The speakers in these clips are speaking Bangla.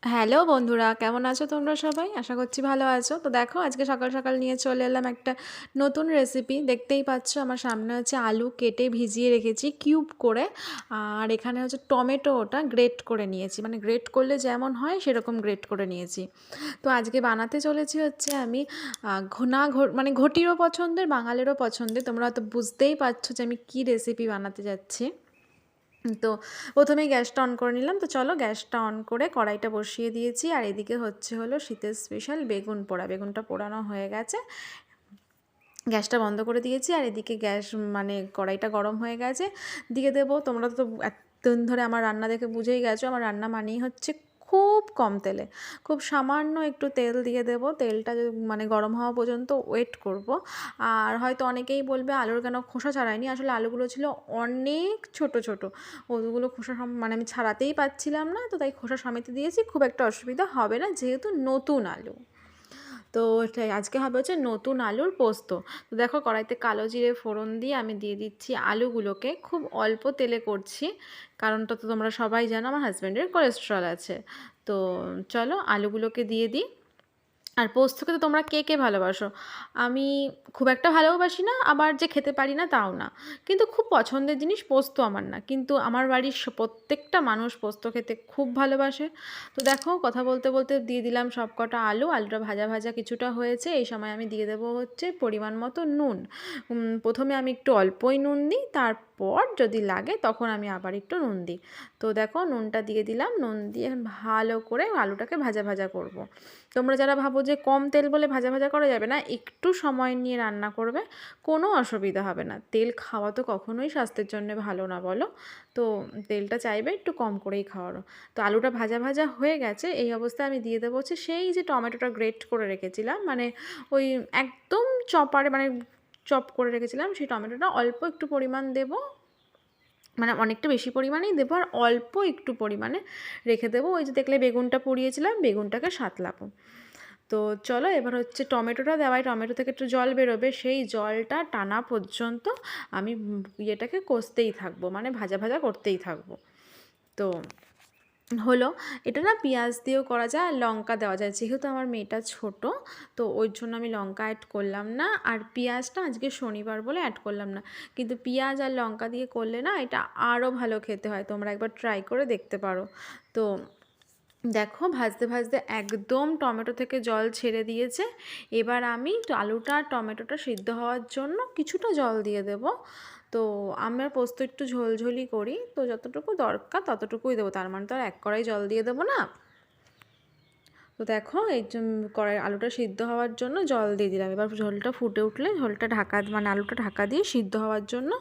হ্যালো বন্ধুরা, কেমন আছো তোমরা সবাই? আশা করছি ভালো আছো। তো দেখো আজকে সকাল সকাল নিয়ে চলে এলাম একটা নতুন রেসিপি। দেখতেই পাচ্ছ আমার সামনে হচ্ছে আলু কেটে ভিজিয়ে রেখেছি কিউব করে। আর এখানে হচ্ছে টমেটোটা গ্রেট করে নিয়েছি, মানে গ্রেট করলে যেমন হয় সেরকম গ্রেট করে নিয়েছি। তো আজকে বানাতে চলেছি হচ্ছে আমি মানে ঘটিরও পছন্দের, বাঙালিরও পছন্দের। তোমরা তো বুঝতেই পারছো যে আমি কী রেসিপি বানাতে যাচ্ছি। তো প্রথমেই গ্যাসটা অন করে নিলাম। তো চলো গ্যাসটা অন করে কড়াইটা বসিয়ে দিয়েছি। আর এদিকে হচ্ছে হলো শীতের স্পেশাল বেগুন পোড়া। বেগুনটা পোড়ানো হয়ে গেছে, গ্যাসটা বন্ধ করে দিয়েছি। আর এদিকে মানে কড়াইটা গরম হয়ে গেছে, দিয়ে দেবো। তোমরা তো এতদিন ধরে আমার রান্না দেখে বুঝেই গেছো, আমার রান্না মানেই হচ্ছে খুব কম তেলে, খুব সামান্য একটু তেল দিয়ে দেবো। তেলটা মানে গরম হওয়া পর্যন্ত ওয়েট করব। আর হয়তো অনেকেই বলবে আলুর কেন খোসা ছাড়াইনি, আসলে আলুগুলো ছিল অনেক ছোট ছোট, ওগুলো খোসা মানে আমি ছাড়াতেই পাচ্ছিলাম না, তো তাই খোসা সমেত দিয়েছি। খুব একটা অসুবিধা হবে না যেহেতু নতুন আলু। তো আজকে হবে হচ্ছে নতুন আলুর পোস্ত। তো দেখো কড়াইতে কালো জিরে ফোড়ন দিয়ে আমি দিয়ে দিচ্ছি আলুগুলোকে, খুব অল্প তেলে করছি, কারণটা তো তোমরা সবাই জানো আমার হাজব্যান্ডের কোলেস্ট্রল আছে। তো চলো আলুগুলোকে দিয়ে দিই। আর পোস্তকে তো তোমরা কে কে ভালোবাসো? আমি খুব একটা ভালোবাসি না, আবার যে খেতে পারি না তাও না, কিন্তু খুব পছন্দের জিনিস পোস্ত আমার না, কিন্তু আমার বাড়ির প্রত্যেকটা মানুষ পোস্ত খেতে খুব ভালোবাসে। তো দেখো কথা বলতে বলতে দিয়ে দিলাম সব কটা আলুটা ভাজা ভাজা কিছুটা হয়েছে। এই সময় আমি দিয়ে দেবো হচ্ছে পরিমাণ মতো নুন। প্রথমে আমি একটু অল্পই নুন দিই, তারপর যদি লাগে তখন আমি আবার একটু নুন দিই। তো দেখো নুনটা দিয়ে দিলাম, নুন দিয়ে ভালো করে আলুটাকে ভাজা ভাজা করব। তোমরা যারা ভাবো যে কম তেল বলে ভাজা ভাজা করা যাবে না, একটু সময় নিয়ে রান্না করবে, কোনো অসুবিধা হবে না। তেল খাওয়া তো কখনোই স্বাস্থ্যের জন্য ভালো না বলো, তো তেলটা চাইবে একটু কম করেই খাওয়ারও। তো আলুটা ভাজা ভাজা হয়ে গেছে, এই অবস্থায় আমি দিয়ে দেবো হচ্ছে সেই যে টমেটোটা গ্রেট করে রেখেছিলাম, মানে ওই একদম চপারে মানে চপ করে রেখেছিলাম, সেই টমেটোটা অল্প একটু পরিমাণ দেবো, মানে অনেকটা বেশি পরিমাণেই দেবো, আর অল্প একটু পরিমাণে রেখে দেবো। ওই যে দেখলে বেগুনটা পুড়িয়েছিলাম, বেগুনটাকে সাঁতলাবো। তো চলো এবার হচ্ছে টমেটোটা দেওয়াই, টমেটো থেকে একটু জল বেরোবে, সেই জলটা টানা পর্যন্ত আমি ইয়েটাকে কষতেই থাকবো, মানে ভাজা ভাজা করতেই থাকবো। তো হলো এটা না পেঁয়াজ দিয়েও করা যায় আর লঙ্কা দেওয়া যায়, যেহেতু আমার মেয়েটা ছোট তো ওই জন্য আমি লঙ্কা অ্যাড করলাম না, আর পেঁয়াজটা আজকে শনিবার বলে অ্যাড করলাম না। কিন্তু পেঁয়াজ আর লঙ্কা দিয়ে করলে না এটা আরও ভালো খেতে হয়, তোমরা একবার ট্রাই করে দেখতে পারো। তো দেখো ভাজতে ভাজতে একদম টমেটো থেকে জল ছেড়ে দিয়েছে। এবার আমি আলুটা আর টমেটোটা সিদ্ধ হওয়ার জন্য কিছুটা জল দিয়ে দেব। তো আমার পোস্ত একটু ঝোলঝোলি করি, তো যতটুকু দরকার ততটুকুই দেবো, তার মানে তো আর এক কড়াই জল দিয়ে দেবো না। তো দেখো এই কড়াই আলুটা সিদ্ধ হওয়ার জন্য জল দিয়ে দিলাম। এবার ঝোলটা ফুটে উঠলে ঝোলটা মানে আলুটা ঢাকা দিয়ে সিদ্ধ হওয়ার জন্য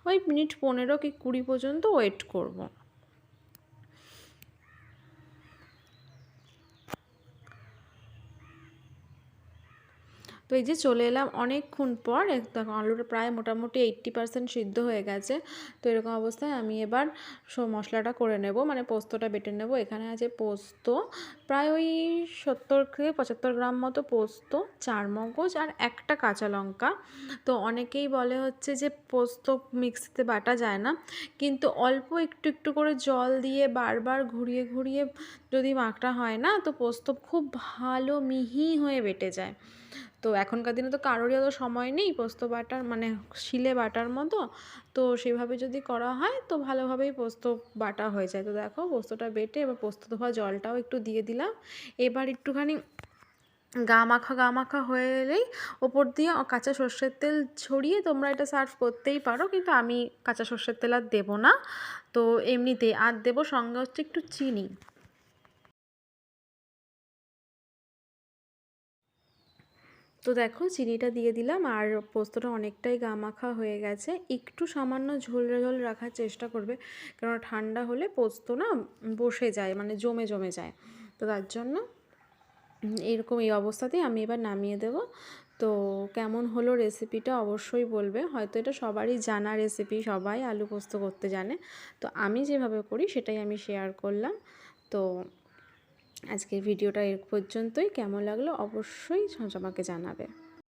ওই মিনিট 15 কি 20 পর্যন্ত ওয়েট করব। তো এই যে চলে এলাম অনেকক্ষণ পর, দেখো আলুটা প্রায় মোটামুটি 80% সিদ্ধ হয়ে গেছে। তো এরকম অবস্থায় আমি এবার মশলাটা করে নেব, মানে পোস্তটা বেটে নেব। এখানে আছে পোস্ত প্রায় ওই 70 থেকে 75 গ্রাম মতো পোস্ত, 4 মগজ আর একটা কাঁচা লঙ্কা। তো অনেকেই বলে হচ্ছে যে পোস্ত মিক্সিতে বাটা যায় না, কিন্তু অল্প একটু একটু করে জল দিয়ে বারবার ঘুরিয়ে ঘুরিয়ে যদি বাটা হয় না, তো পোস্ত খুব ভালো মিহি হয়ে বেটে যায়। তো এখনকার দিনে তো কারোরই অত সময় নেই পোস্ত বাটার, মানে শিলে বাটার মতো, তো সেভাবে যদি করা হয় তো ভালোভাবেই পোস্ত বাটা হয়ে যায়। তো দেখো পোস্তটা বেটে এবার পোস্ত ধোয়া জলটাও একটু দিয়ে দিলাম। এবার একটুখানি গা মাখা হয়ে এলেই ওপর দিয়ে কাঁচা সর্ষের তেল ছড়িয়ে তোমরা এটা সার্ভ করতেই পারো, কিন্তু আমি কাঁচা সর্ষের তেল আর দেবো না, তো এমনিতেই আর দেবো সঙ্গে হচ্ছে একটু চিনি। তো দেখো চিনিটা দিয়ে দিলাম, আর পোস্তটা অনেকটাই গামাখা হয়ে গেছে। একটু সামান্য ঝোল ঝোল রাখার চেষ্টা করবে, কারণ ঠান্ডা হলে পোস্ত না বসে যায়, মানে জমে জমে যায়। তো তার জন্য এরকম এই অবস্থাতেই আমি এবার নামিয়ে দেব। তো কেমন হলো রেসিপিটা অবশ্যই বলবে, হয়তো এটা সবারই জানা রেসিপি, সবাই আলু পোস্ত করতে জানে, তো আমি যেভাবে করি সেটাই আমি শেয়ার করলাম। তো আজকের ভিডিওটা এর পর্যন্তই, কেমন লাগলো অবশ্যই আমাকে জানাবে।